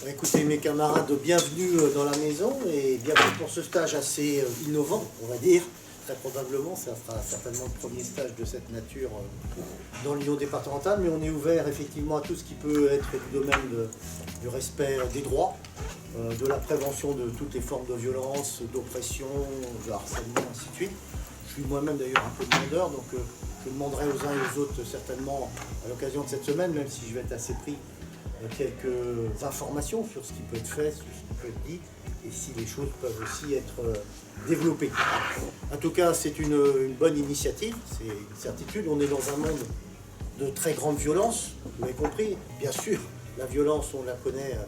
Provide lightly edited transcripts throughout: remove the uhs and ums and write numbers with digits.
Écoutez mes camarades, bienvenue dans la maison et bienvenue pour ce stage assez innovant, on va dire. Très probablement, ça sera certainement le premier stage de cette nature dans l'Union départementale, mais on est ouvert effectivement à tout ce qui peut être du domaine du respect des droits, de la prévention de toutes les formes de violence, d'oppression, de harcèlement, ainsi de suite. Je suis moi-même d'ailleurs un peu demandeur, donc je demanderai aux uns et aux autres certainement à l'occasion de cette semaine, même si je vais être assez pris, quelques informations sur ce qui peut être fait, sur ce qui peut être dit, et si les choses peuvent aussi être développées. En tout cas, c'est une bonne initiative, c'est une certitude. On est dans un monde de très grande violence, vous l'avez compris. Bien sûr, la violence, on la connaît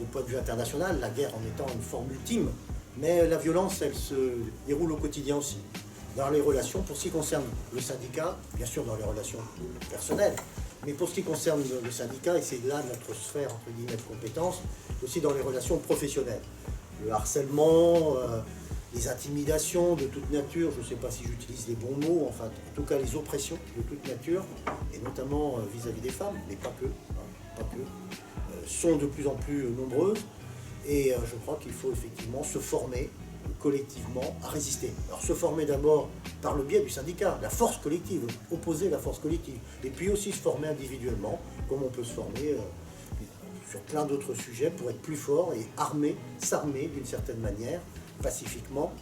du point de vue international, la guerre en étant une forme ultime, mais la violence, elle se déroule au quotidien aussi, dans les relations, pour ce qui concerne le syndicat, bien sûr dans les relations personnelles, mais pour ce qui concerne le syndicat, et c'est là notre sphère entre guillemets de compétences, aussi dans les relations professionnelles. Le harcèlement, les intimidations de toute nature, je ne sais pas si j'utilise les bons mots, enfin en tout cas les oppressions de toute nature, et notamment vis-à-vis des femmes, mais pas que, sont de plus en plus nombreuses, et je crois qu'il faut effectivement se former collectivement à résister. Alors se former d'abord par le biais du syndicat, la force collective, opposer la force collective, et puis aussi se former individuellement, comme on peut se former sur plein d'autres sujets pour être plus fort et s'armer d'une certaine manière, pacifiquement,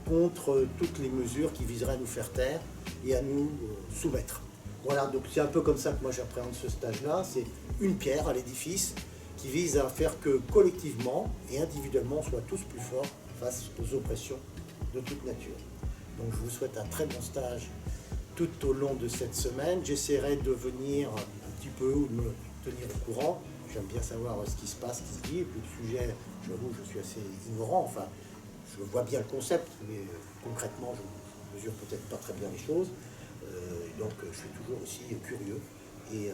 contre toutes les mesures qui viseraient à nous faire taire et à nous soumettre. Voilà, donc c'est un peu comme ça que moi j'appréhende ce stage-là, c'est une pierre à l'édifice qui vise à faire que collectivement et individuellement on soit tous plus forts face aux oppressions de toute nature. Donc je vous souhaite un très bon stage tout au long de cette semaine. J'essaierai de venir un petit peu ou de me tenir au courant. J'aime bien savoir ce qui se passe, ce qui se dit. Et puis le sujet, j'avoue, je suis assez ignorant. Enfin, je vois bien le concept, mais concrètement, je ne mesure peut-être pas très bien les choses. Donc je suis toujours aussi curieux et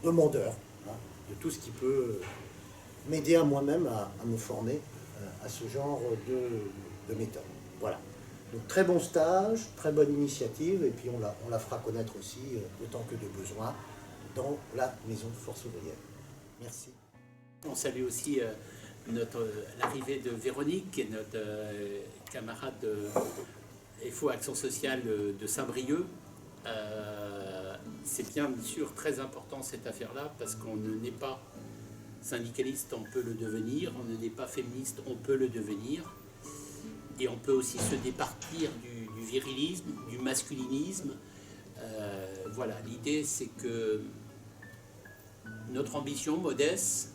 demandeur, hein, de tout ce qui peut m'aider à moi-même à me former à ce genre de méthode. Voilà. Donc très bon stage, très bonne initiative, et puis on la fera connaître aussi, autant que de besoin, dans la Maison de Force Ouvrière. Merci. On salue aussi l'arrivée de Véronique, qui est notre camarade de FO Action Sociale de Saint-Brieuc. C'est bien sûr très important cette affaire-là, parce qu'on ne n'est pas syndicaliste, on peut le devenir, on ne n'est pas féministe, on peut le devenir, et on peut aussi se départir du virilisme, du masculinisme. Voilà, l'idée c'est que notre ambition modeste,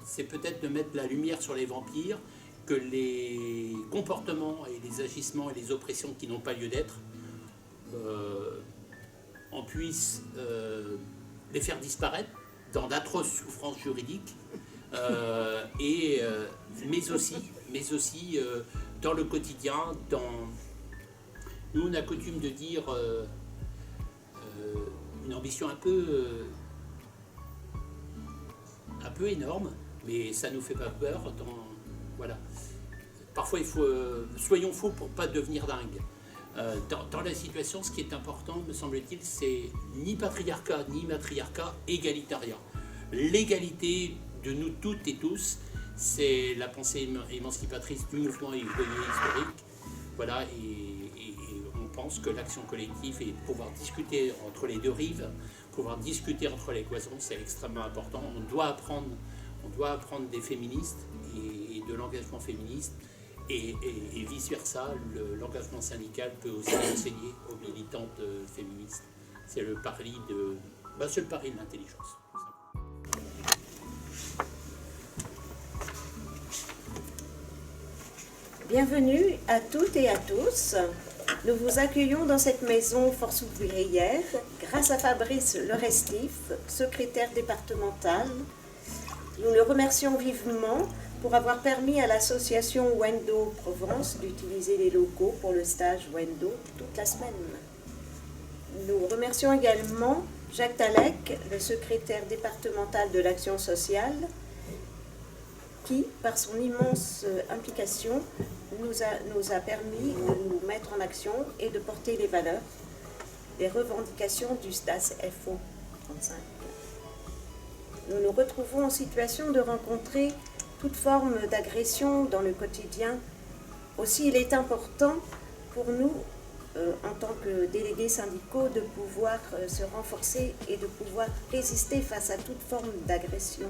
c'est peut-être de mettre la lumière sur les vampires, que les comportements et les agissements et les oppressions qui n'ont pas lieu d'être, on puisse les faire disparaître dans d'atroces souffrances juridiques, mais aussi dans le quotidien. Nous, on a coutume de dire une ambition un peu énorme, mais ça ne nous fait pas peur. Voilà. Parfois, soyons faux pour ne pas devenir dingue. Dans la situation, ce qui est important, me semble-t-il, c'est ni patriarcat ni matriarcat, égalitariat. L'égalité de nous toutes et tous, c'est la pensée émancipatrice du mouvement ouvrier historique. Voilà, et on pense que l'action collective et pouvoir discuter entre les deux rives, pouvoir discuter entre les cloisons, c'est extrêmement important. On doit apprendre des féministes et de l'engagement féministe. Et vice-versa, l'engagement syndical peut aussi enseigner aux militantes féministes. C'est le pari de l'intelligence. Bienvenue à toutes et à tous. Nous vous accueillons dans cette maison Force Ouvrière grâce à Fabrice Lerestif, secrétaire départemental. Nous le remercions vivement pour avoir permis à l'association Wendo Provence d'utiliser les locaux pour le stage Wendo toute la semaine. Nous remercions également Jacques Talec, le secrétaire départemental de l'Action sociale, qui, par son immense implication, nous a permis de nous mettre en action et de porter les valeurs, les revendications du STAS FO 35. nous nous retrouvons en situation de rencontrer toute forme d'agression dans le quotidien. Aussi, il est important pour nous, en tant que délégués syndicaux, de pouvoir se renforcer et de pouvoir résister face à toute forme d'agression,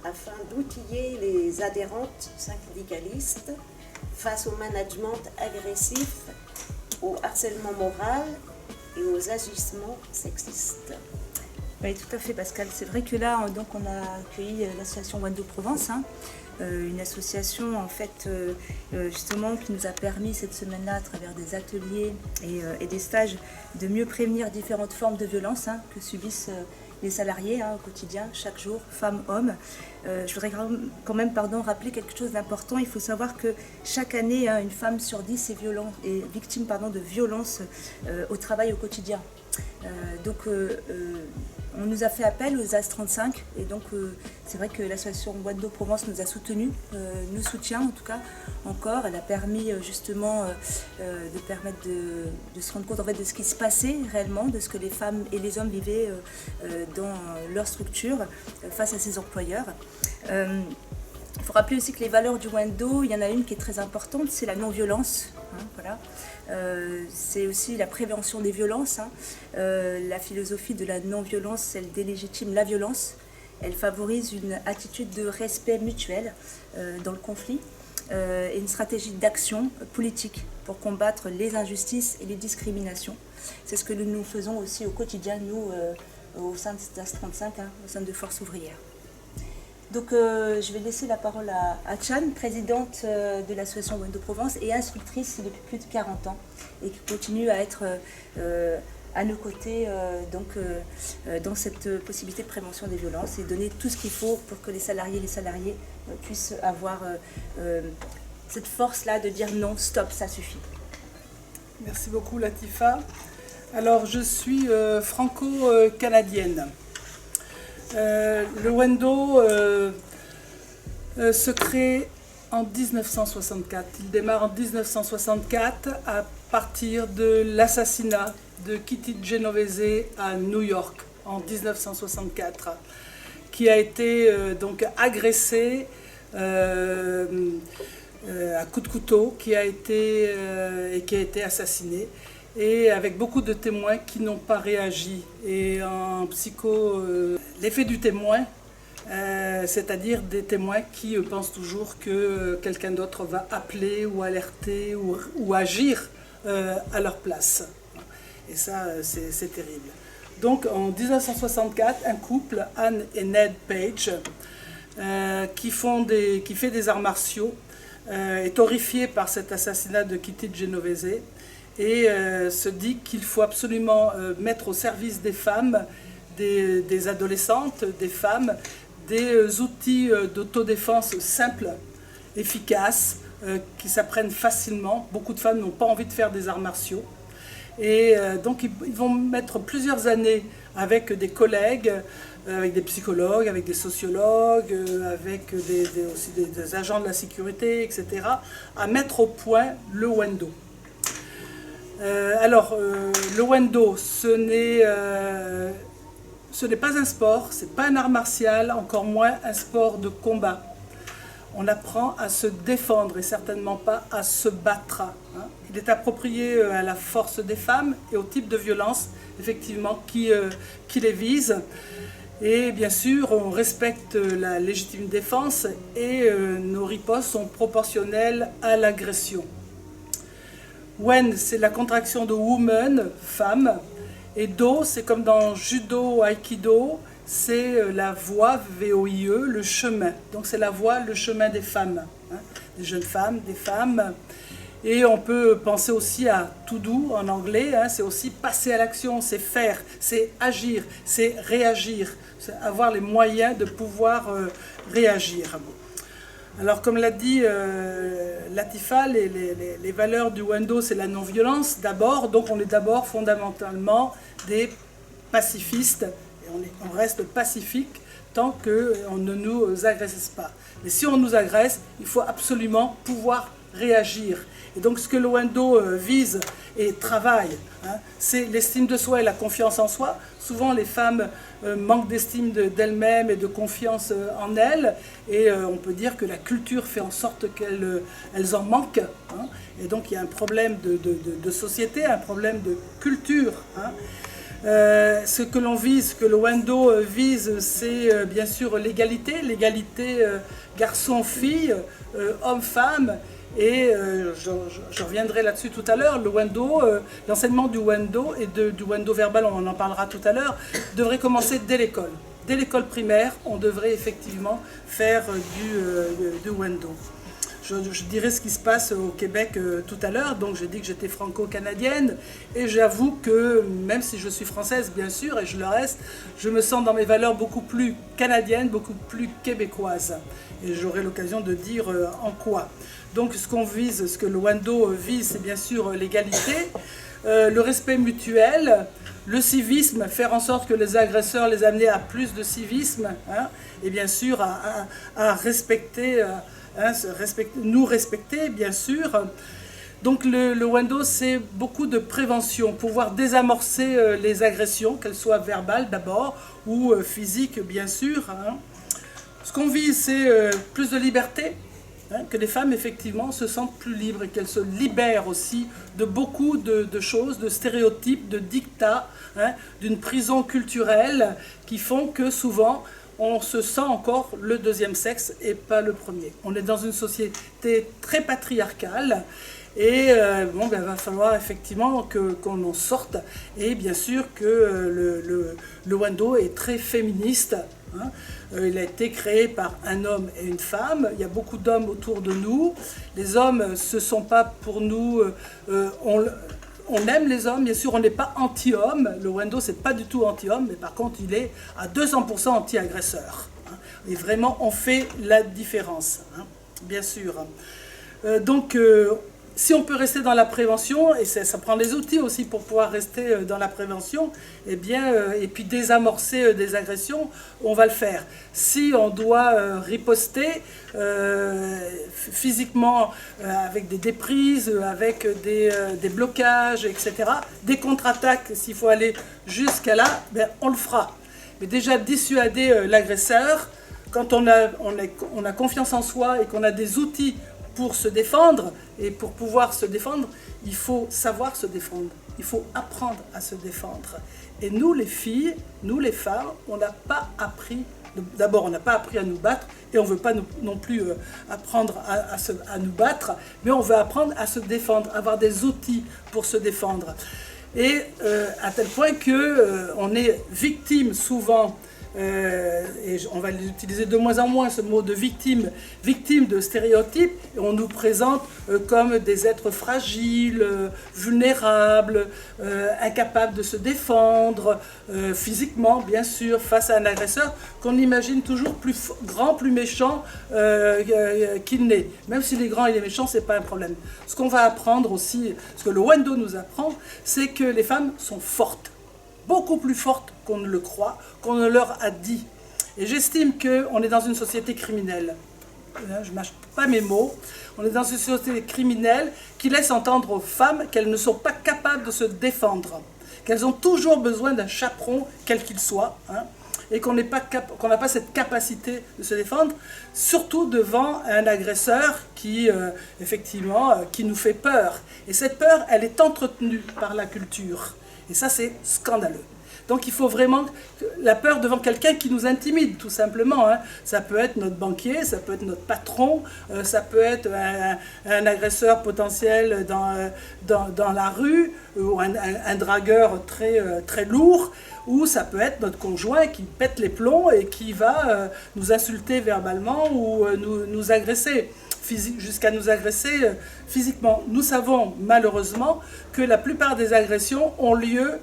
afin d'outiller les adhérentes syndicalistes face au management agressif, au harcèlement moral et aux agissements sexistes. Oui, tout à fait, Pascal. C'est vrai que là, donc, on a accueilli l'association Wendo Provence, une association en fait justement qui nous a permis cette semaine-là, à travers des ateliers et des stages, de mieux prévenir différentes formes de violence que subissent les salariés au quotidien, chaque jour, femmes, hommes. Je voudrais quand même rappeler quelque chose d'important. Il faut savoir que chaque année, une femme sur 10 est victime de violences au travail au quotidien. Donc on nous a fait appel aux AS35 et donc c'est vrai que l'association Wendo Provence nous a soutenus, nous soutient en tout cas encore. Elle a permis justement de permettre de se rendre compte en fait de ce qui se passait réellement, de ce que les femmes et les hommes vivaient dans leur structure face à ces employeurs. Il faut rappeler aussi que les valeurs du Wendo, il y en a une qui est très importante, c'est la non-violence. Voilà. C'est aussi la prévention des violences. La philosophie de la non-violence, elle délégitime la violence. Elle favorise une attitude de respect mutuel dans le conflit et une stratégie d'action politique pour combattre les injustices et les discriminations. C'est ce que nous faisons aussi au quotidien, nous, au sein de STAS 35, au sein de Force ouvrière. Donc je vais laisser la parole à Chan, présidente de l'association Wendo Provence et instructrice depuis plus de 40 ans et qui continue à être à nos côtés dans cette possibilité de prévention des violences et donner tout ce qu'il faut pour que les salariés puissent avoir cette force-là de dire non, stop, ça suffit. Merci beaucoup Latifa. Alors je suis franco-canadienne. Le Wendo se crée en 1964. Il démarre en 1964 à partir de l'assassinat de Kitty Genovese à New York en 1964, qui a été donc agressée à coups de couteau, qui a été assassinée. Et avec beaucoup de témoins qui n'ont pas réagi. Et en psycho, l'effet du témoin, c'est-à-dire des témoins qui pensent toujours que quelqu'un d'autre va appeler ou alerter ou agir à leur place. Et ça, c'est terrible. Donc en 1964, un couple, Anne et Ned Page, qui fait des arts martiaux, est horrifié par cet assassinat de Kitty Genovese. Et se dit qu'il faut absolument mettre au service des femmes, des adolescentes, des femmes, des outils d'autodéfense simples, efficaces, qui s'apprennent facilement. Beaucoup de femmes n'ont pas envie de faire des arts martiaux. Et donc ils vont mettre plusieurs années avec des collègues, avec des psychologues, avec des sociologues, avec aussi des agents de la sécurité, etc., à mettre au point le Wendo. Le Wendo, ce n'est pas un sport, ce n'est pas un art martial, encore moins un sport de combat. On apprend à se défendre et certainement pas à se battre. Il est approprié à la force des femmes et au type de violence, effectivement, qui les vise. Et bien sûr, on respecte la légitime défense et nos ripostes sont proportionnelles à l'agression. Wen, c'est la contraction de woman, femme, et Do, c'est comme dans judo, aikido, c'est la voie, V-O-I-E, le chemin. Donc c'est la voie, le chemin des femmes, des jeunes femmes, des femmes. Et on peut penser aussi à to do en anglais, c'est aussi passer à l'action, c'est faire, c'est agir, c'est réagir, c'est avoir les moyens de pouvoir réagir. Alors comme l'a dit Latifa, les valeurs du Wendo, c'est la non-violence d'abord, donc on est d'abord fondamentalement des pacifistes, et on reste pacifique tant qu'on ne nous agresse pas. Mais si on nous agresse, il faut absolument pouvoir réagir. Et donc ce que le Wendo vise et travaille, hein, c'est l'estime de soi et la confiance en soi. Souvent les femmes manquent d'estime d'elles-mêmes et de confiance en elles, et on peut dire que la culture fait en sorte qu'elles en manquent, hein. Et donc il y a un problème de société, un problème de culture, hein. Ce que l'on vise, ce que le Wendo vise, c'est bien sûr l'égalité garçon-fille, homme-femme. Et je reviendrai là-dessus tout à l'heure. Le Wendo, l'enseignement du Wendo et du Wendo verbal, on en parlera tout à l'heure, devrait commencer dès l'école. Dès l'école primaire, on devrait effectivement faire du Wendo. Je dirais ce qui se passe au Québec tout à l'heure. Donc j'ai dit que j'étais franco-canadienne, et j'avoue que même si je suis française bien sûr, et je le reste, je me sens dans mes valeurs beaucoup plus canadiennes, beaucoup plus québécoises. Et j'aurai l'occasion de dire en quoi. Donc ce qu'on vise, ce que le Wendo vise, c'est bien sûr l'égalité, le respect mutuel, le civisme, faire en sorte que les agresseurs les amener à plus de civisme, hein, et bien sûr à respecter... nous respecter, bien sûr. Donc le Wendo, c'est beaucoup de prévention, pouvoir désamorcer les agressions, qu'elles soient verbales d'abord ou physiques, bien sûr, hein. Ce qu'on vise, c'est plus de liberté, hein, que les femmes, effectivement, se sentent plus libres et qu'elles se libèrent aussi de beaucoup de choses, de stéréotypes, de dictats, hein, d'une prison culturelle qui font que souvent, on se sent encore le deuxième sexe et pas le premier. On est dans une société très patriarcale, et il va falloir effectivement qu'on en sorte. Et bien sûr que le Wendo est très féministe, hein. Il a été créé par un homme et une femme. Il y a beaucoup d'hommes autour de nous. Les hommes, ce ne sont pas pour nous... On aime les hommes, bien sûr, on n'est pas anti-homme. Le Wendo, c'est pas du tout anti-homme, mais par contre, il est à 200% anti-agresseur, hein. Et vraiment, on fait la différence, hein, bien sûr. Si on peut rester dans la prévention, et ça prend des outils aussi pour pouvoir rester dans la prévention, et puis désamorcer des agressions, on va le faire. Si on doit riposter physiquement avec des déprises, avec des blocages, etc., des contre-attaques, s'il faut aller jusqu'à là, on le fera. Mais déjà dissuader l'agresseur, quand on a confiance en soi et qu'on a des outils pour se défendre, et pour pouvoir se défendre, il faut savoir se défendre. Il faut apprendre à se défendre. Et nous, les filles, nous, les femmes, on n'a pas appris... D'abord, on n'a pas appris à nous battre, et on ne veut pas non plus apprendre à nous battre, mais on veut apprendre à se défendre, avoir des outils pour se défendre. Et à tel point qu'on est victime souvent... et on va utiliser de moins en moins ce mot de victime de stéréotypes, et on nous présente comme des êtres fragiles, vulnérables, incapables de se défendre, physiquement bien sûr, face à un agresseur qu'on imagine toujours plus grand, plus méchant qu'il n'est. Même s'il est grand et il est méchant, c'est pas un problème. Ce qu'on va apprendre aussi, ce que le Wendo nous apprend, c'est que les femmes sont fortes, beaucoup plus fortes qu'on ne le croit, qu'on ne leur a dit. Et j'estime qu'on est dans une société criminelle. Je ne mâche pas mes mots. On est dans une société criminelle qui laisse entendre aux femmes qu'elles ne sont pas capables de se défendre, qu'elles ont toujours besoin d'un chaperon, quel qu'il soit, hein, et qu'on n'a pas cette capacité de se défendre, surtout devant un agresseur qui, effectivement, qui nous fait peur. Et cette peur, elle est entretenue par la culture. Et ça, c'est scandaleux. Donc il faut vraiment la peur devant quelqu'un qui nous intimide, tout simplement, hein. Ça peut être notre banquier, ça peut être notre patron, ça peut être un agresseur potentiel dans la rue, ou un dragueur très lourd, ou ça peut être notre conjoint qui pète les plombs et qui va nous insulter verbalement ou nous agresser. Jusqu'à nous agresser physiquement. Nous savons malheureusement que la plupart des agressions ont lieu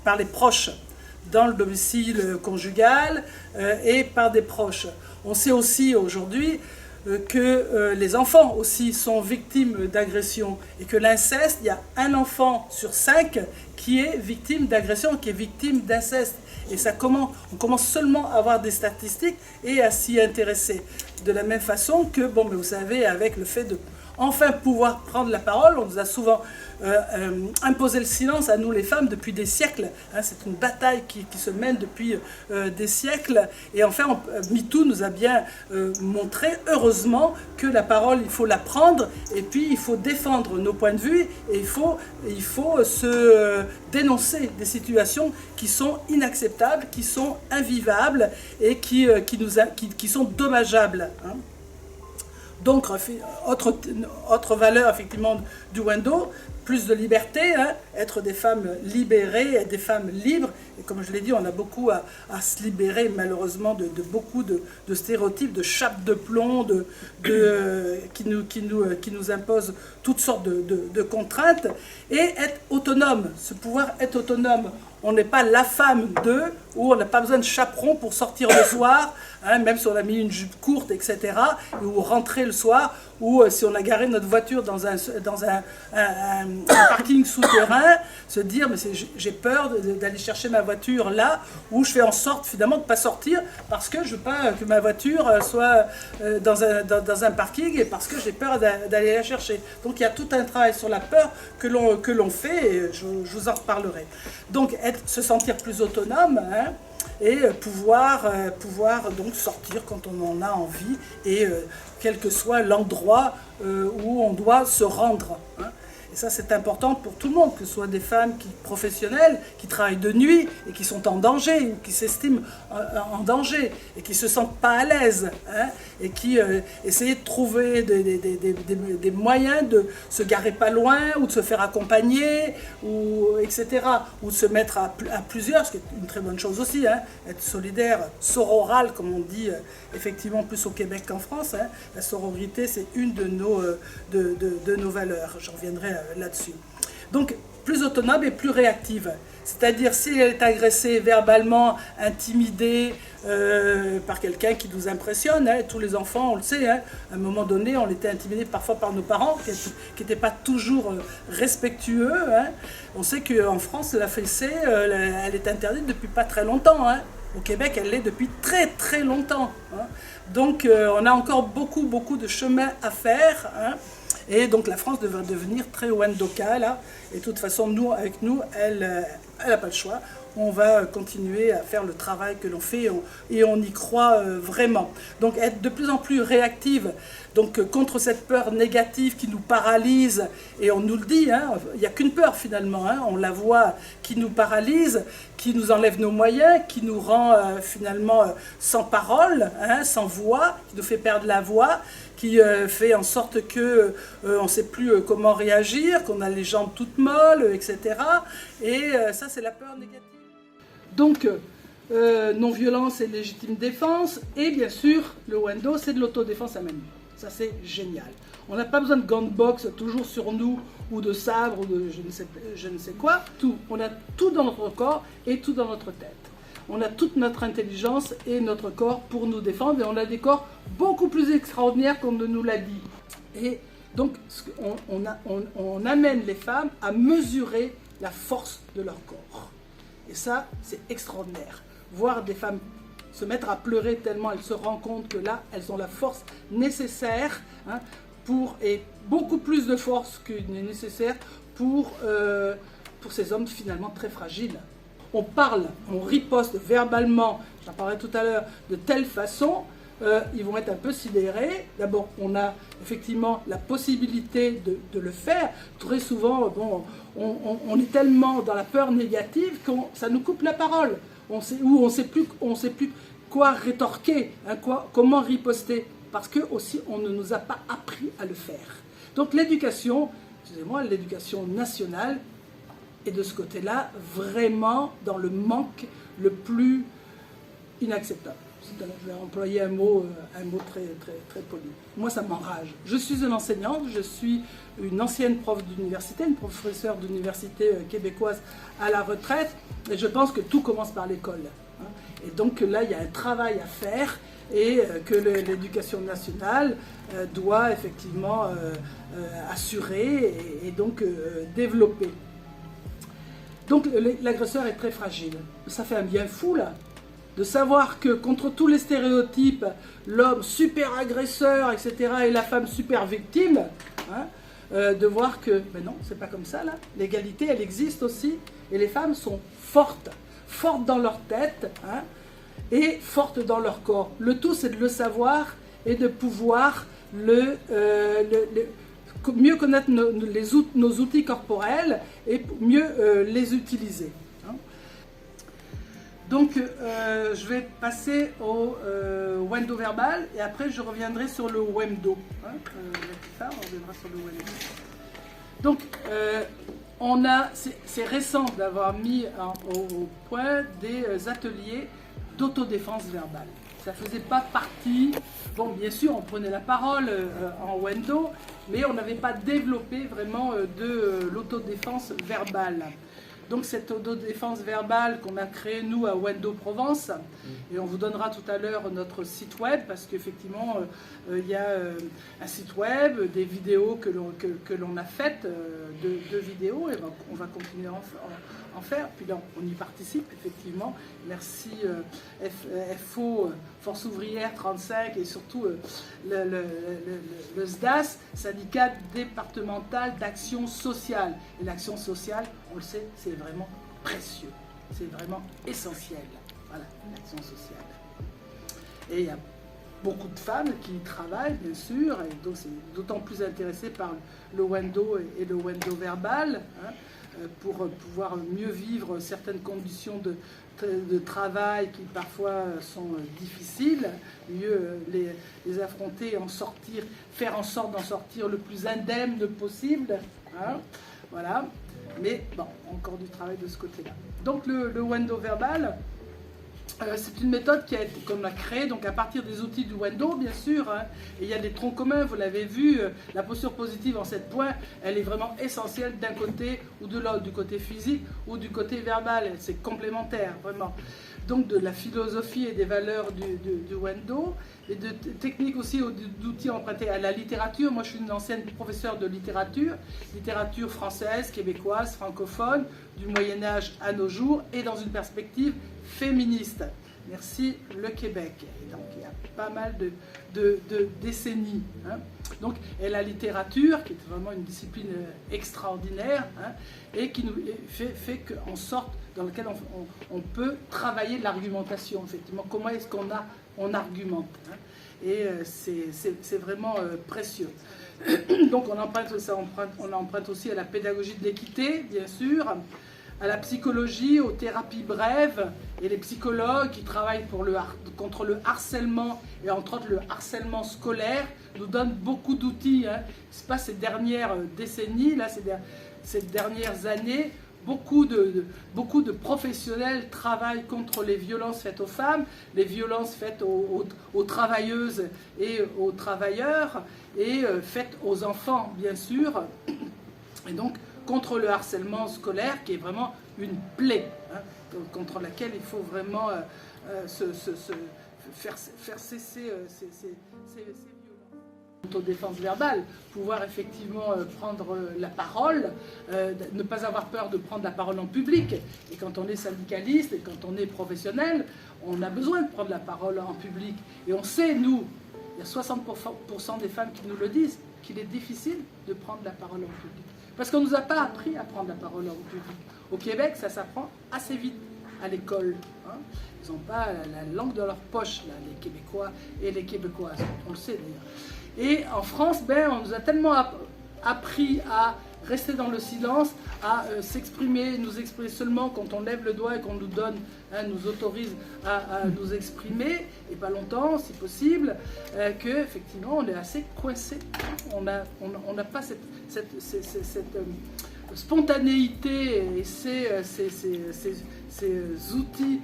par les proches, dans le domicile conjugal et par des proches. On sait aussi aujourd'hui que les enfants aussi sont victimes d'agressions, et que l'inceste, il y a un enfant sur 5 qui est victime d'agression, qui est victime d'inceste. Et on commence seulement à avoir des statistiques et à s'y intéresser. De la même façon que, mais vous savez, avec le fait enfin pouvoir prendre la parole. On nous a souvent imposé le silence à nous les femmes depuis des siècles. Hein, c'est une bataille qui se mène depuis des siècles. Et enfin, MeToo nous a bien montré, heureusement, que la parole, il faut la prendre et puis il faut défendre nos points de vue et il faut se dénoncer des situations qui sont inacceptables, qui sont invivables et qui sont dommageables. Hein. Donc, autre valeur effectivement du Wendo, plus de liberté, hein, être des femmes libérées, être des femmes libres. Et comme je l'ai dit, on a beaucoup à se libérer malheureusement de beaucoup de stéréotypes, de chapes de plomb, qui nous imposent toutes sortes de contraintes. Et être autonome, ce pouvoir être autonome. On n'est pas la femme d'eux, où on n'a pas besoin de chaperon pour sortir le soir, hein, même si on a mis une jupe courte, etc., ou rentrer le soir, ou si on a garé notre voiture dans un parking souterrain, se dire, mais j'ai peur d'aller chercher ma voiture là, où je fais en sorte finalement de ne pas sortir, parce que je ne veux pas que ma voiture soit dans un parking, et parce que j'ai peur d'aller la chercher. Donc il y a tout un travail sur la peur que l'on fait, et je vous en reparlerai. Donc se sentir plus autonome, hein, et pouvoir donc sortir quand on en a envie, et quel que soit l'endroit où on doit se rendre. Hein. Et ça, c'est important pour tout le monde, que ce soit des femmes professionnelles qui travaillent de nuit et qui sont en danger, ou qui s'estiment en danger et qui ne se sentent pas à l'aise, hein, et qui essayent de trouver des moyens de se garer pas loin, ou de se faire accompagner, etc. Ou de se mettre à plusieurs, ce qui est une très bonne chose aussi, hein, être solidaire, sororal, comme on dit effectivement plus au Québec qu'en France. Hein. La sororité, c'est une de nos valeurs. Je reviendrai là-dessus. Donc, plus autonome et plus réactive. C'est-à-dire, si elle est agressée verbalement, intimidée par quelqu'un qui nous impressionne, hein, tous les enfants, on le sait, hein, à un moment donné, on était intimidé parfois par nos parents, qui n'étaient pas toujours respectueux. Hein. On sait qu'en France, la fessée, elle est interdite depuis pas très longtemps. Hein. Au Québec, elle l'est depuis très très longtemps. Hein. Donc, on a encore beaucoup de chemin à faire. Hein. Et donc la France devrait devenir très Wendoka, là. Et de toute façon, avec nous, elle n'a pas le choix. On va continuer à faire le travail que l'on fait et on y croit vraiment. Donc être de plus en plus réactive, donc contre cette peur négative qui nous paralyse, et on nous le dit, hein, il n'y a qu'une peur finalement, hein, on la voit, qui nous paralyse, qui nous enlève nos moyens, qui nous rend finalement sans parole, hein, sans voix, qui nous fait perdre la voix, qui fait en sorte que on ne sait plus comment réagir, qu'on a les jambes toutes molles, etc. Et ça, c'est la peur négative. Donc, non-violence et légitime défense, et bien sûr, le Wendo, c'est de l'autodéfense à main nue. Ça, c'est génial. On n'a pas besoin de gants de boxe toujours sur nous, ou de sabre, ou de je ne sais quoi. Tout. On a tout dans notre corps et tout dans notre tête. On a toute notre intelligence et notre corps pour nous défendre, et on a des corps beaucoup plus extraordinaires qu'on ne nous l'a dit. Et donc, on amène les femmes à mesurer la force de leur corps. Et ça, c'est extraordinaire. Voir des femmes se mettre à pleurer tellement elles se rendent compte que là, elles ont la force nécessaire, hein, et beaucoup plus de force que nécessaire pour ces hommes finalement très fragiles. On parle, on riposte verbalement, j'en parlerai tout à l'heure, de telle façon, ils vont être un peu sidérés. D'abord, on a effectivement la possibilité de le faire. Très souvent, bon, on est tellement dans la peur négative que ça nous coupe la parole. On ne sait plus quoi rétorquer, hein, comment riposter, parce que aussi on ne nous a pas appris à le faire. Donc l'éducation nationale est de ce côté-là vraiment dans le manque le plus inacceptable. Je vais employer un mot très, très, très poli. Moi, ça m'enrage. Je suis une enseignante, je suis une ancienne prof d'université, une professeure d'université québécoise à la retraite, et je pense que tout commence par l'école. Et donc là, il y a un travail à faire, et que l'éducation nationale doit effectivement assurer et donc développer. Donc l'agresseur est très fragile. Ça fait un bien fou, là, de savoir que contre tous les stéréotypes, l'homme super agresseur, etc., et la femme super victime, hein, de voir que, ben non, c'est pas comme ça là. L'égalité, elle existe aussi, et les femmes sont fortes dans leur tête, hein, et fortes dans leur corps. Le tout, c'est de le savoir et de pouvoir mieux connaître nos outils corporels et mieux les utiliser. Hein. Donc, je vais passer au Wendo verbal et après je reviendrai sur le Wemdo. Hein. On reviendra sur le Wemdo. Donc, c'est récent d'avoir mis au point des ateliers d'autodéfense verbale. Ça ne faisait pas partie. Bon, bien sûr, on prenait la parole en Wendo, mais on n'avait pas développé vraiment de l'autodéfense verbale. Donc cette autodéfense verbale qu'on a créée nous à Wendo Provence, et on vous donnera tout à l'heure notre site web, parce qu'effectivement il y a un site web, des vidéos que l'on a faites, deux vidéos, et on va continuer à en faire, puis là on y participe effectivement. Merci FO, Force Ouvrière 35, et surtout le SDAS, Syndicat départemental d'action sociale. Et l'action sociale, on le sait, c'est vraiment précieux, c'est vraiment essentiel. Voilà, l'action sociale. Et il y a beaucoup de femmes qui y travaillent, bien sûr, et donc c'est d'autant plus intéressé par le Wendo et le Wendo verbal, hein, pour pouvoir mieux vivre certaines conditions de travail qui parfois sont difficiles, mieux les affronter, en sortir, faire en sorte d'en sortir le plus indemne possible. Hein, voilà. Mais bon, encore du travail de ce côté-là. Donc le Wendo verbal, c'est une méthode qu'on a créée donc à partir des outils du Wendo, bien sûr. Hein, et il y a des troncs communs, vous l'avez vu. La posture positive en 7 points, elle est vraiment essentielle d'un côté ou de l'autre, du côté physique ou du côté verbal. C'est complémentaire, vraiment. Donc de la philosophie et des valeurs du Wendo, et de techniques aussi, d'outils empruntés à la littérature. Moi, je suis une ancienne professeure de littérature française, québécoise, francophone, du Moyen-Âge à nos jours, et dans une perspective féministe. Merci le Québec. Et donc il y a pas mal de décennies. Hein. Donc, et la littérature, qui est vraiment une discipline extraordinaire, hein, et qui nous fait qu'en sorte, dans lequel on peut travailler l'argumentation, effectivement. Comment est-ce qu'on argumente, hein. Et c'est vraiment précieux. Donc on emprunte aussi à la pédagogie de l'équité, bien sûr, à la psychologie, aux thérapies brèves, et les psychologues qui travaillent contre le harcèlement, et entre autres le harcèlement scolaire, nous donnent beaucoup d'outils. Hein. C'est pas ces dernières décennies, là, ces dernières années, beaucoup de professionnels travaillent contre les violences faites aux femmes, les violences faites aux travailleuses et aux travailleurs, et faites aux enfants, bien sûr. Et donc, contre le harcèlement scolaire, qui est vraiment une plaie, hein, contre laquelle il faut vraiment faire cesser ces violences. Autodéfense verbale, pouvoir effectivement prendre la parole, ne pas avoir peur de prendre la parole en public. Et quand on est syndicaliste et quand on est professionnel, on a besoin de prendre la parole en public. Et on sait, nous, il y a 60% des femmes qui nous le disent, qu'il est difficile de prendre la parole en public. Parce qu'on ne nous a pas appris à prendre la parole en public. Au Québec, ça s'apprend assez vite à l'école. Hein. Ils n'ont pas la langue dans leur poche, là, les Québécois et les Québécoises. On le sait d'ailleurs. Et en France, on nous a tellement appris à rester dans le silence, à nous exprimer seulement quand on lève le doigt et qu'on nous donne, hein, nous autorise à nous exprimer, et pas longtemps si possible, qu'effectivement on est assez coincé. On n'a pas cette spontanéité et ces outils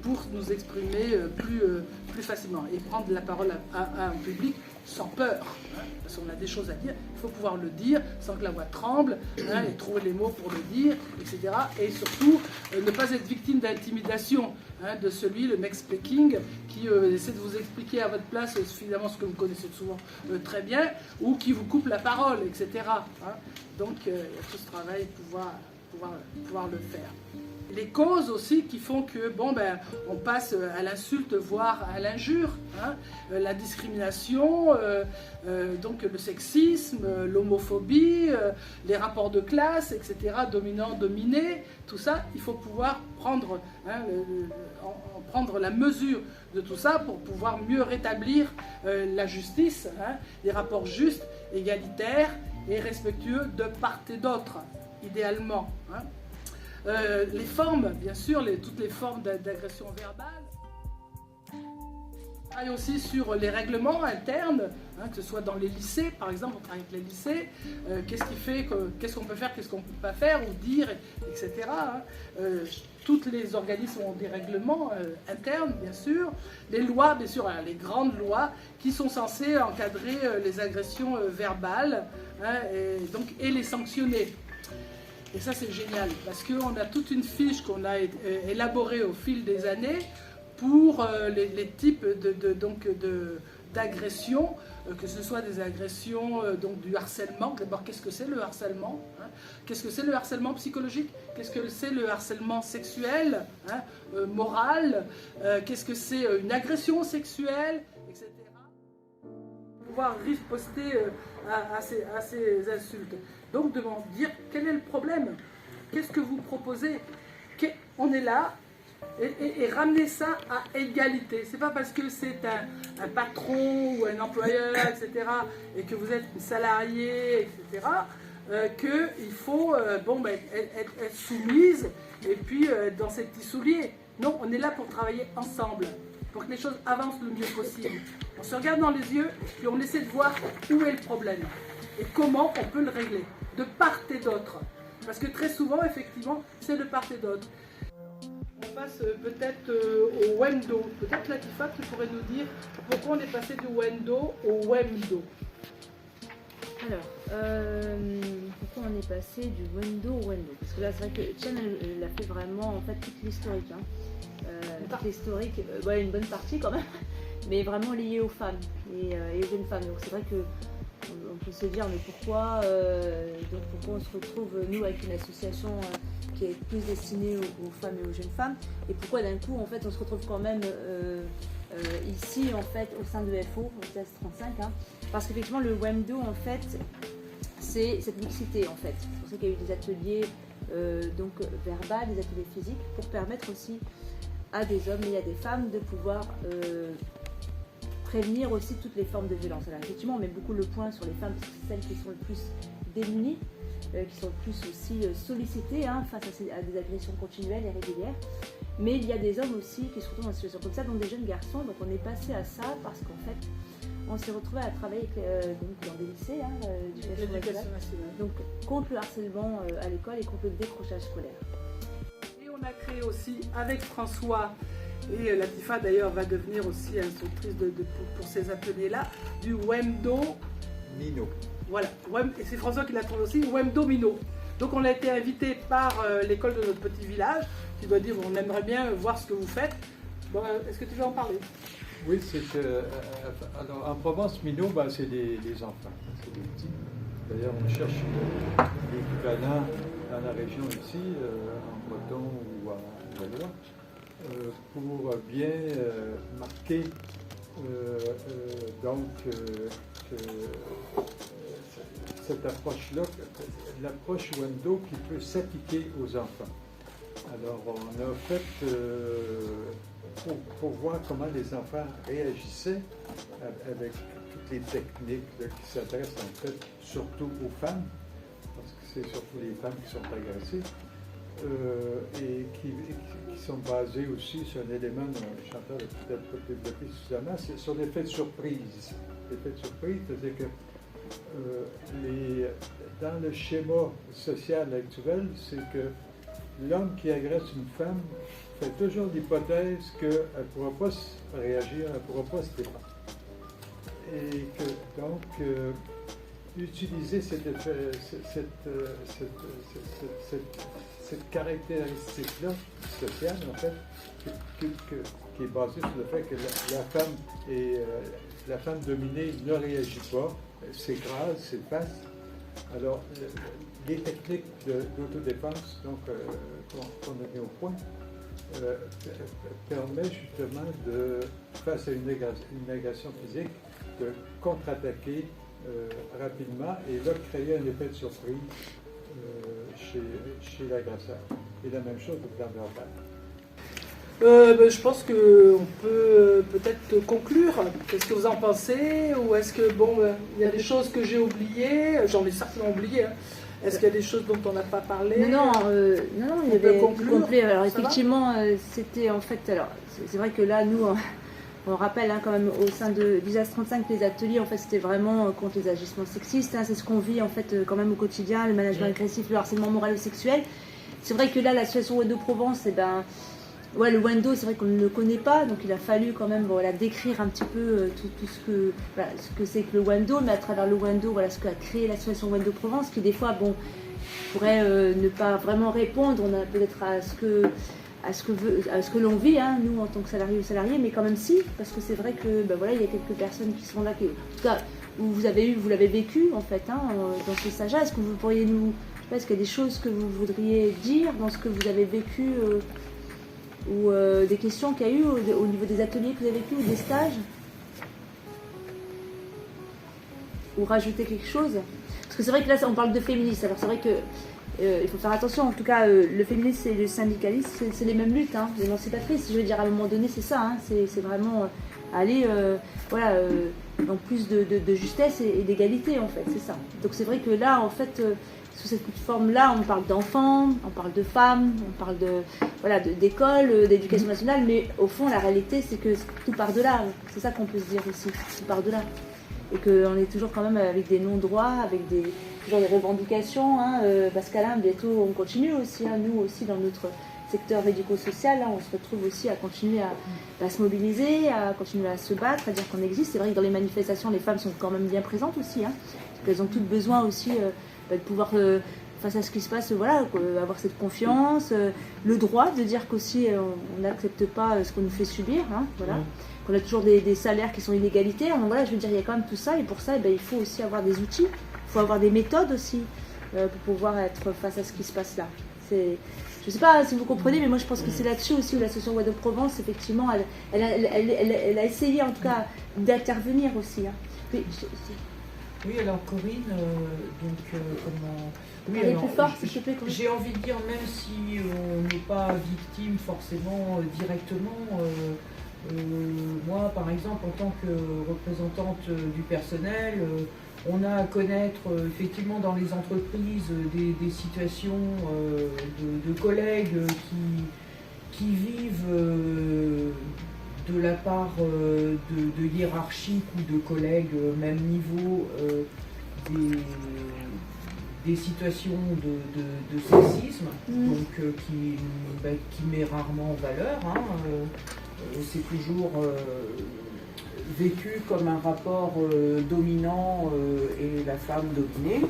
pour nous exprimer plus facilement et prendre la parole à un public sans peur, hein, parce qu'on a des choses à dire, il faut pouvoir le dire sans que la voix tremble, hein, et trouver les mots pour le dire, etc. Et surtout, ne pas être victime d'intimidation, hein, de celui, le mansplaining, qui essaie de vous expliquer à votre place suffisamment ce que vous connaissez souvent très bien, ou qui vous coupe la parole, etc. Hein. Donc, il y a tout ce travail, pouvoir pouvoir le faire. Les causes aussi qui font que on passe à l'insulte, voire à l'injure, hein, la discrimination, donc le sexisme, l'homophobie, les rapports de classe, etc., dominant-dominé, tout ça, il faut pouvoir prendre, prendre la mesure de tout ça pour pouvoir mieux rétablir la justice, hein, des rapports justes, égalitaires et respectueux de part et d'autre, idéalement. Hein. Les formes, bien sûr, toutes les formes d'agression verbale. On travaille aussi sur les règlements internes, hein, que ce soit dans les lycées, par exemple, on travaille avec les lycées, qu'est-ce qu'on peut faire, qu'est-ce qu'on ne peut pas faire, ou dire, etc. Hein. Tous les organismes ont des règlements internes, bien sûr. Les lois, bien sûr, les grandes lois qui sont censées encadrer les agressions verbales, hein, et les sanctionner. Et ça, c'est génial, parce qu'on a toute une fiche qu'on a élaborée au fil des années pour les types d'agressions, que ce soit des agressions, donc du harcèlement. D'abord, qu'est-ce que c'est le harcèlement, hein? Qu'est-ce que c'est le harcèlement psychologique? Qu'est-ce que c'est le harcèlement sexuel, hein, moral? Qu'est-ce que c'est une agression sexuelle, etc. Pouvoir riposter à ces insultes. Donc, de dire quel est le problème, qu'est-ce que vous proposez, on est là, et ramener ça à égalité. C'est pas parce que c'est un patron ou un employeur, etc., et que vous êtes salarié, etc., qu'il faut être soumise et puis dans ces petits souliers. Non, on est là pour travailler ensemble, pour que les choses avancent le mieux possible. On se regarde dans les yeux et on essaie de voir où est le problème et comment on peut le régler, de part et d'autre. Parce que très souvent, effectivement, c'est de part et d'autre. On passe peut-être au Wendo. Peut-être Latifa, tu pourrais nous dire pourquoi on est passé du Wendo au Wemdo. Alors, pourquoi on est passé du Wendo au Wendo? Parce que là, c'est vrai que Chen, elle a fait vraiment en fait toute l'historique. Hein. Toute l'historique, une bonne partie quand même, mais vraiment liée aux femmes et aux jeunes femmes. Donc c'est vrai que on peut se dire, mais pourquoi on se retrouve, nous, avec une association qui est plus destinée aux femmes et aux jeunes femmes, et pourquoi d'un coup, en fait, on se retrouve quand même ici, en fait, au sein de FO, au 1635, hein, parce qu'effectivement, le Wemdo, en fait, c'est cette mixité, en fait. C'est pour ça qu'il y a eu des ateliers verbal, des ateliers physiques, pour permettre aussi à des hommes et à des femmes de pouvoir prévenir aussi toutes les formes de violence. Alors effectivement, on met beaucoup le point sur les femmes, parce que c'est celles qui sont le plus démunies, qui sont le plus aussi sollicitées face à des agressions continuelles et régulières. Mais il y a des hommes aussi qui se retrouvent dans une situation comme ça, donc des jeunes garçons. Donc on est passé à ça parce qu'en fait, on s'est retrouvé à travailler dans des lycées, l'éducation nationale, donc contre le harcèlement à l'école et contre le décrochage scolaire. Et on a créé aussi avec François, et Latifa d'ailleurs va devenir aussi instructrice pour ces ateliers-là, du Wemdo Mino. Voilà, et c'est François qui l'a trouvé aussi, Wemdo Mino. Donc on a été invité par l'école de notre petit village, qui doit dire on aimerait bien voir ce que vous faites. Bon, est-ce que tu veux en parler? Oui, c'est que alors, en Provence, Mino, c'est des enfants, c'est des petits. D'ailleurs, on cherche l'équivalent dans la région ici, en Breton ou en Valois, pour bien marquer cette approche-là, l'approche Wemdo qui peut s'appliquer aux enfants. Alors, on a fait, pour voir comment les enfants réagissaient avec toutes les techniques qui s'adressent en fait surtout aux femmes, parce que c'est surtout les femmes qui sont agressées, et qui sont basées aussi sur un élément dont Chantal a peut-être développé suffisamment, c'est sur l'effet de surprise. L'effet de surprise, c'est-à-dire que dans le schéma social actuel, c'est que l'homme qui agresse une femme fait toujours l'hypothèse qu'elle ne pourra pas réagir, elle ne pourra pas se défendre. Et que donc, utiliser cette caractéristique-là sociale, en fait, qui est basée sur le fait que la femme dominée ne réagit pas, s'écrase, s'efface. Alors, les techniques d'autodéfense qu'on a mis au point permet justement face à une agression physique, de contre-attaquer rapidement et là créer un effet de surprise chez l'agresseur. Et la même chose au plan verbal. Je pense qu'on peut peut-être conclure. Qu'est-ce que vous en pensez? Ou est-ce que, il y a des choses que j'ai oubliées? J'en ai certainement oublié. Hein. Est-ce qu'il y a des choses dont on n'a pas parlé? Non, il y avait complet. Alors effectivement, c'était en fait, alors c'est vrai que là, nous, on rappelle quand même au sein de l'ISAS 35 que les ateliers, en fait, c'était vraiment contre les agissements sexistes. C'est ce qu'on vit en fait quand même au quotidien, le management agressif, le harcèlement moral ou sexuel. C'est vrai que là, l'association Wendo Provence, le Wendo, c'est vrai qu'on ne le connaît pas, donc il a fallu quand même décrire un petit peu tout ce que c'est que le Wendo, mais à travers le Wendo, ce qu'a créé l'association Wendo Provence, qui des fois, pourrait ne pas vraiment répondre, on a peut-être à ce que l'on vit, nous en tant que salariés ou salariés, mais quand même si, parce que c'est vrai que il y a quelques personnes qui sont là, en tout cas, vous l'avez vécu en fait, dans ce stage-là. Est-ce que vous pourriez est-ce qu'il y a des choses que vous voudriez dire dans ce que vous avez vécu ou des questions qu'il y a eu au niveau des ateliers que vous avez vécu ou des stages, ou rajouter quelque chose? Parce que c'est vrai que là on parle de féministes, alors c'est vrai que il faut faire attention, en tout cas le féminisme et le syndicalisme c'est les mêmes luttes, l'émancipatrice, je veux dire à un moment donné c'est ça, c'est vraiment aller dans plus de justesse et d'égalité en fait, c'est ça. Donc c'est vrai que là en fait sous cette forme-là, on parle d'enfants, on parle de femmes, on parle d'école, d'éducation nationale, mais au fond, la réalité, c'est que tout part de là. C'est ça qu'on peut se dire aussi, tout part de là. Et qu'on est toujours quand même avec des non-droits, avec toujours des revendications. Pascal, bientôt, on continue aussi, nous aussi, dans notre secteur médico-social, on se retrouve aussi à continuer à se mobiliser, à continuer à se battre, à dire qu'on existe. C'est vrai que dans les manifestations, les femmes sont quand même bien présentes aussi, parce qu'elles ont toutes besoin aussi de pouvoir, face à ce qui se passe, avoir cette confiance, le droit de dire qu'aussi on n'accepte pas ce qu'on nous fait subir, qu'on a toujours des salaires qui sont inégalitaires. Donc je veux dire, il y a quand même tout ça, et pour ça, il faut aussi avoir des outils, il faut avoir des méthodes aussi pour pouvoir être face à ce qui se passe là. Je ne sais pas si vous comprenez, mais moi je pense que c'est là-dessus aussi où l'association Wendo Provence, effectivement, elle a essayé en tout cas d'intervenir aussi. Oui, alors Corinne, plus fort, s'il te plaît, j'ai envie de dire, même si on n'est pas victime forcément directement, moi par exemple en tant que représentante du personnel, on a à connaître effectivement dans les entreprises des situations de collègues qui vivent de la part de hiérarchiques ou de collègues même niveau des situations de sexisme, donc qui met rarement en valeur. C'est toujours vécu comme un rapport dominant et la femme dominée.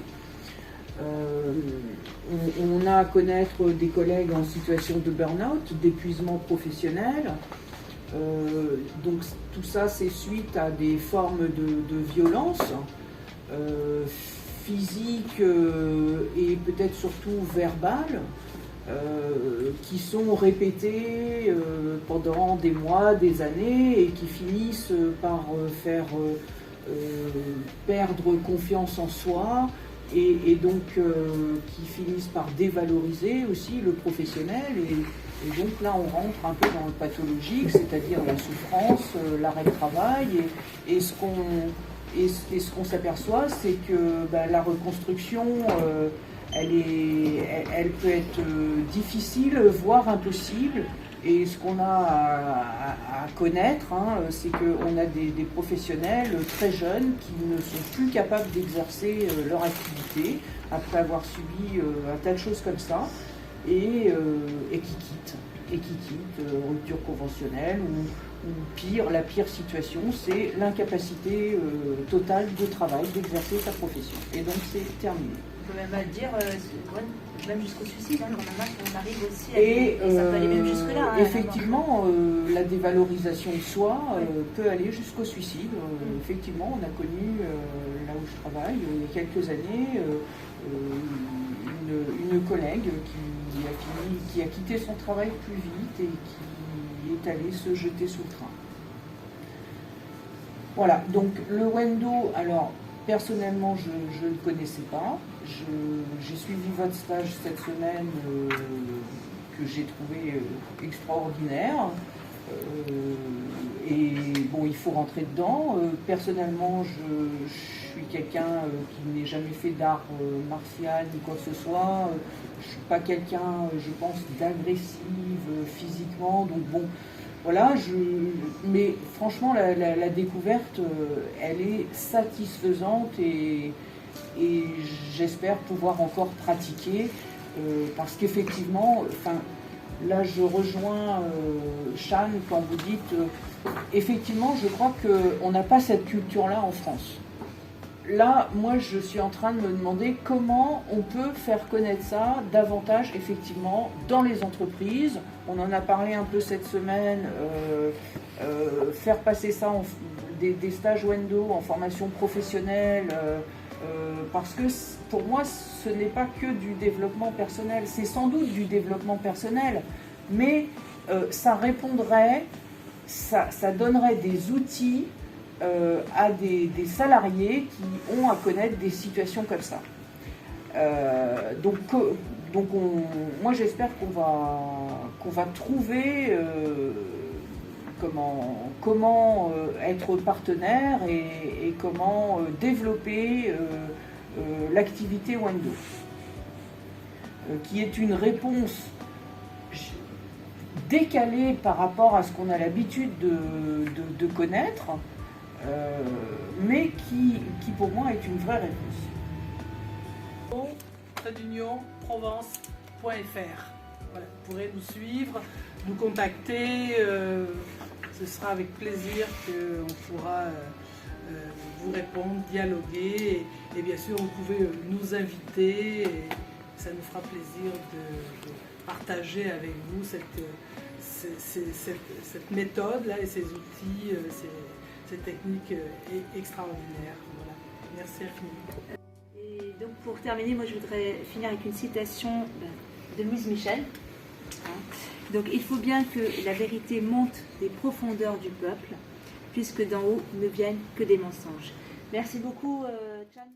On a à connaître des collègues en situation de burn-out, d'épuisement professionnel. Donc tout ça, c'est suite à des formes de violence physique et peut-être surtout verbale qui sont répétées pendant des mois, des années et qui finissent par faire perdre confiance en soi et donc qui finissent par dévaloriser aussi le professionnel et donc là on rentre un peu dans le pathologique, c'est-à-dire la souffrance, l'arrêt de travail et ce qu'on s'aperçoit, c'est que la reconstruction elle peut être difficile, voire impossible. Et ce qu'on a à connaître, c'est qu'on a des professionnels très jeunes qui ne sont plus capables d'exercer leur activité après avoir subi un tas de choses comme ça et qui quittent, rupture conventionnelle ou pire, la pire situation, c'est l'incapacité totale de travail, d'exercer sa profession. Et donc c'est terminé. On peut même dire, même jusqu'au suicide, on arrive aussi à ça peut aller même jusque-là. Effectivement, la dévalorisation de soi peut aller jusqu'au suicide. Effectivement, on a connu, là où je travaille, il y a quelques années, une collègue qui a quitté son travail plus vite et qui est allée se jeter sous le train. Voilà, donc le Wendo, alors personnellement je ne le connaissais pas. J'ai suivi votre stage cette semaine que j'ai trouvé extraordinaire. Et bon, il faut rentrer dedans. Personnellement, je suis quelqu'un qui n'ait jamais fait d'art martial ni quoi que ce soit. Je ne suis pas quelqu'un, je pense, d'agressive physiquement. Donc bon, voilà. Mais franchement, la découverte, elle est satisfaisante et j'espère pouvoir encore pratiquer parce qu'effectivement, là, je rejoins Shan quand vous dites, effectivement, je crois qu'on n'a pas cette culture-là en France. Là, moi, je suis en train de me demander comment on peut faire connaître ça davantage, effectivement, dans les entreprises. On en a parlé un peu cette semaine, faire passer ça, des stages Wendo en formation professionnelle, parce que pour moi, ce n'est pas que du développement personnel, c'est sans doute du développement personnel, mais ça répondrait, ça donnerait des outils à des salariés qui ont à connaître des situations comme ça. Moi j'espère qu'on va trouver comment être partenaire et comment développer l'activité Wendo, qui est une réponse décalée par rapport à ce qu'on a l'habitude de connaître, mais qui pour moi est une vraie réponse. Provence.fr. Voilà, vous pourrez nous suivre, nous contacter. Ce sera avec plaisir qu'on pourra vous répondre, dialoguer. Et bien sûr, vous pouvez nous inviter. Et ça nous fera plaisir de partager avec vous cette méthode-là et ces outils, ces techniques extraordinaires. Voilà. Merci infiniment. Et donc pour terminer, moi je voudrais finir avec une citation de Louise Michel. Donc il faut bien que la vérité monte des profondeurs du peuple, puisque d'en haut ne viennent que des mensonges. Merci beaucoup, Chan.